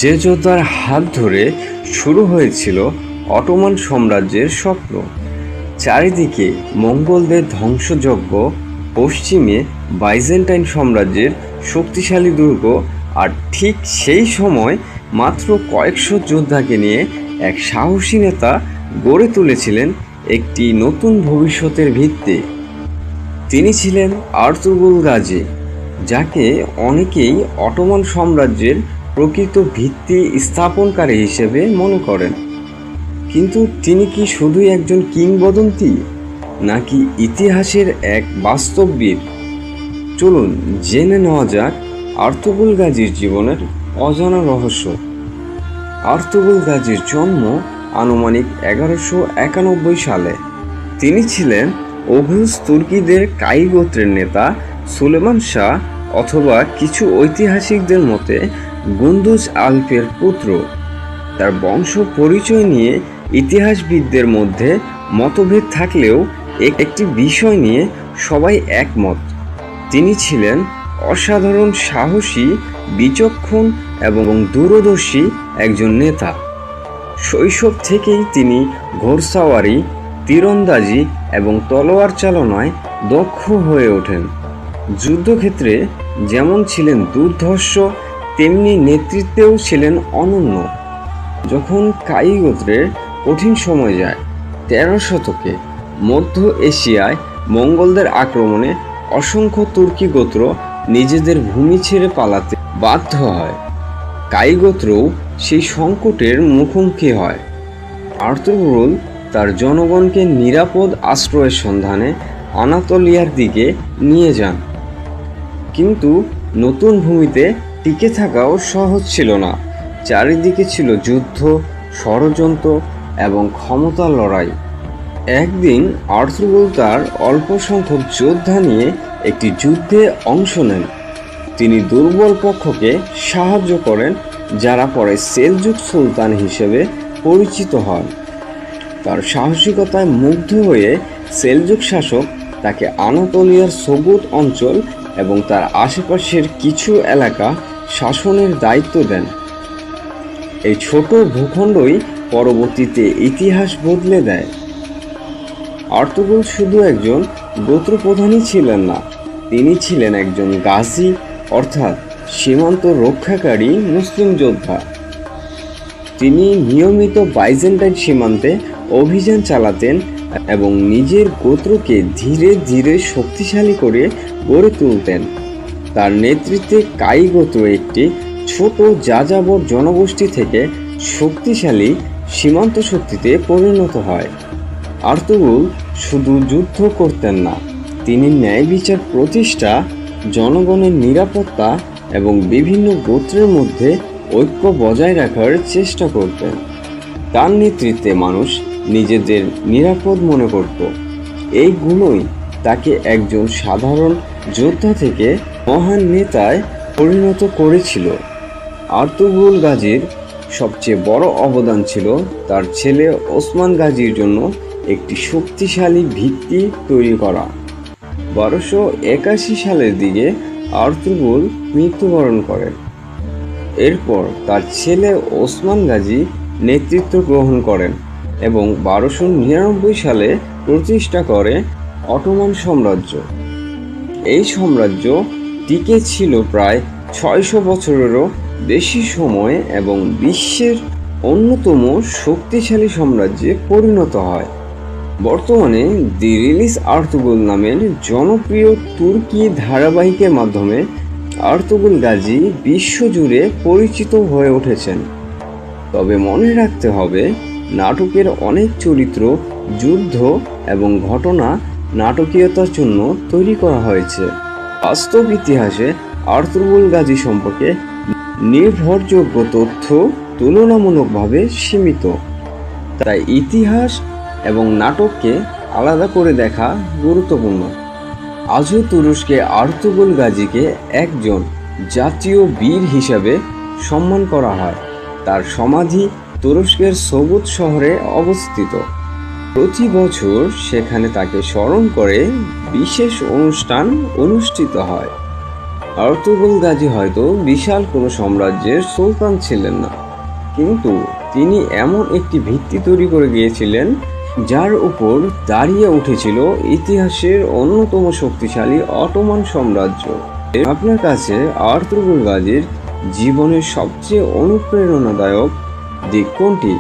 যে যোদ্ধার হাত ধরে শুরু হয়েছিল অটোমান সাম্রাজ্যের স্বপ্ন। চারিদিকে মঙ্গলদের ধ্বংসযজ্ঞ, পশ্চিমে বাইজেন্টাইন সাম্রাজ্যের শক্তিশালী দুর্গ, আর ঠিক সেই সময় মাত্র কয়েকশো যোদ্ধাকে নিয়ে এক সাহসী নেতা গড়ে তুলেছিলেন একটি নতুন ভবিষ্যতের ভিত্তি। তিনি ছিলেন আর্তুগুল গাজী, যাকে অনেকেই অটোমান সাম্রাজ্যের প্রকৃত ভিত্তি স্থাপনকারী হিসেবে মনে করেন। কিন্তু তিনি কি শুধুই একজন কিংবদন্তি, নাকি ইতিহাসের এক বাস্তব বীর? চলুন জেনে নেওয়া যাক আর্তুগুল গাজীর জীবনের অজানা রহস্য। আর্তুগুল গাজীর জন্ম আনুমানিক 1191 সালে। তিনি ছিলেন ওঘুজ তুর্কিদের কাই গোত্রের নেতা সুলেমান শাহ, অথবা কিছু ঐতিহাসিকদের মতে গুন্দুজ আলপের পুত্র। তার বংশ পরিচয় নিয়ে ইতিহাসবিদদের মধ্যে মতভেদ থাকলেও একটি বিষয় নিয়ে সবাই একমত: তিনি ছিলেন অসাধারণ সাহসী, বিচক্ষণ এবং দূরদর্শী একজন নেতা। শৈশব থেকেই তিনি ঘোড়সাওয়ারি, তীরন্দাজি এবং তলোয়ার চালনায় দক্ষ হয়ে ওঠেন। যুদ্ধক্ষেত্রে যেমন ছিলেন দুর্ধর্ষ, তেমনি নেতৃত্বেও ছিলেন অনন্য। যখন কাই গোত্রের কঠিন সময় যায়, 13 শতকে মধ্য এশিয়ায় মঙ্গলদের আক্রমণে অসংখ্য তুর্কি গোত্র নিজেদের ভূমি ছেড়ে পালাতে বাধ্য হয়। কাই গোত্রও সেই সংকটের মুখোমুখি হয়। আর্তুগুল তার জনগণকে নিরাপদ আশ্রয়ের সন্ধানে আনাতোলিয়ার দিকে নিয়ে যান। কিন্তু নতুন ভূমিতে টিকে থাকাও সহজ ছিল না। চারিদিকে ছিল যুদ্ধ, ষড়যন্ত্র এবং ক্ষমতার লড়াই। একদিন আর্তুগুল তার অল্প সংখ্যক যোদ্ধা নিয়ে একটি যুদ্ধে অংশ নেন। তিনি দুর্বল পক্ষকে সাহায্য করেন, যারা পরে সেলজুক সুলতান হিসেবে পরিচিত হন। তার সাহসিকতায় মুগ্ধ হয়ে সেলজুক শাসক তাকে আনাতোলিয়ার সগুদ অঞ্চল এবং তার আশেপাশের কিছু এলাকা শাসনের দায়িত্ব দেন। এই ছোট ভূখণ্ডই পরবর্তীতে ইতিহাস বদলে দেয়। আর্তুগুল শুধু একজন গোত্রপ্রধানই ছিলেন না, তিনি ছিলেন একজন গাজী, অর্থাৎ সীমান্ত রক্ষাকারী মুসলিম যোদ্ধা। তিনি নিয়মিত বাইজেন্টাইন সীমান্তে অভিযান চালাতেন এবং নিজের গোত্রকে ধীরে ধীরে শক্তিশালী করে গড়ে তুলতেন। তার নেতৃত্বে কাই গোত্র একটি ছোট যাযাবর জনগোষ্ঠী থেকে শক্তিশালী সীমান্ত শক্তিতে পরিণত হয়। আর্তুগুল শুধু যুদ্ধ করতেন না, তিনি ন্যায় বিচার প্রতিষ্ঠা, জনগণের নিরাপত্তা এবং বিভিন্ন গোত্রের মধ্যে ঐক্য বজায় রাখার চেষ্টা করতেন। তার নেতৃত্বে মানুষ নিজেদের নিরাপদ মনে করত। এই গুণই তাকে একজন সাধারণ যোদ্ধা থেকে মহান নেতায় পরিণত করেছিল। আর্তুগুল গাজীর সবচেয়ে বড় অবদান ছিল তার ছেলে ওসমান গাজীর জন্য একটি শক্তিশালী ভিত্তি তৈরি করা। 1281 সালের দিকে আর্তুগুল মৃত্যুবরণ করেন। এরপর তার ছেলে ওসমান গাজী নেতৃত্ব গ্রহণ করেন এবং 1299 সালে প্রতিষ্ঠা করে অটোমান সাম্রাজ্য। এই সাম্রাজ্য টিকে ছিল প্রায় 600 বছরেরও বেশি সময় এবং বিশ্বের অন্যতম শক্তিশালী সাম্রাজ্যে পরিণত হয়। বর্তমানে দি রিলিজ আর্তুগুল নামের জনপ্রিয় তুর্কি ধারাবাহিকের মাধ্যমে আর্তুগুল গাজী বিশ্বজুড়ে পরিচিত হয়ে উঠেছেন। তবে মনে রাখতে হবে, নাটকের অনেক চরিত্র, যুদ্ধ এবং ঘটনা নাটকীয়তার জন্য তৈরি করা হয়েছে। বাস্তব ইতিহাসে আর্তুগুল গাজী সম্পর্কে নির্ভরযোগ্য তথ্য তুলনামূলকভাবে সীমিত। তাই ইতিহাস এবং নাটককে আলাদা করে দেখা গুরুত্বপূর্ণ। আজও তুরস্কে আর্তুগুল গাজীকে একজন জাতীয় বীর হিসাবে সম্মান করা হয়। তার সমাধি তুরস্কের সগুদ শহরে অবস্থিত। প্রতি বছর সেখানে তাকে স্মরণ করে বিশেষ অনুষ্ঠান অনুষ্ঠিত হয়। আর্তুগরুল গাজী হয়তো বিশাল কোনো সাম্রাজ্যের সুলতান ছিলেন না, কিন্তু তিনি এমন একটি ভিত্তি তৈরি করে গিয়েছিলেন যার উপর দাঁড়িয়ে উঠেছিল ইতিহাসের অন্যতম শক্তিশালী অটোমান সাম্রাজ্য। আপনার কাছে আর্তুগরুল গাজীর জীবনের সবচেয়ে অনুপ্রেরণাদায়ক দিক কোনটি?